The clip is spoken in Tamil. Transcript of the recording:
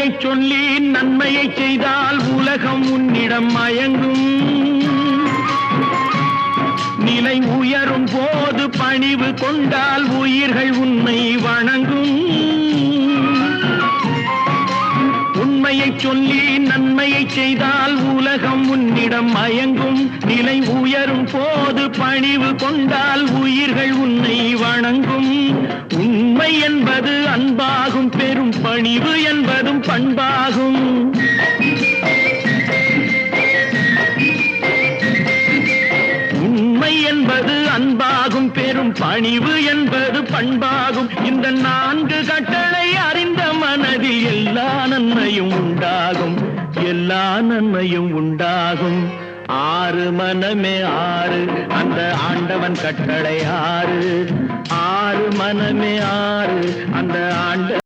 உண்மையை சொல்லி நன்மையை செய்தால் உலகம் உன்னிடம் மயங்கும். நிலை உயரும் போது பணிவு கொண்டால் உயிர்கள் உன்னை வணங்கும். உண்மையை சொல்லி நன்மையை செய்தால் உலகம் உன்னிடம் மயங்கும். நிலை உயரும் போது பணிவு கொண்டால் உயிர்கள் உன்னை வணங்கும். உண்மை என்பது அன்பாகும், பெரும் பணிவு என்பதும் பண்பாகும். உண்மை என்பது அன்பாகும், பெரும் பணிவு என்பது பண்பாகும். இந்த 4 கட்டளை அறிந்த மனதில் எல்லா நன்மையும் உண்டாகும், எல்லா நன்மையும் உண்டாகும். 6 மனமே 6, அந்த ஆண்டவன் கட்டளை 6. 6 மனமே 6, அந்த ஆண்ட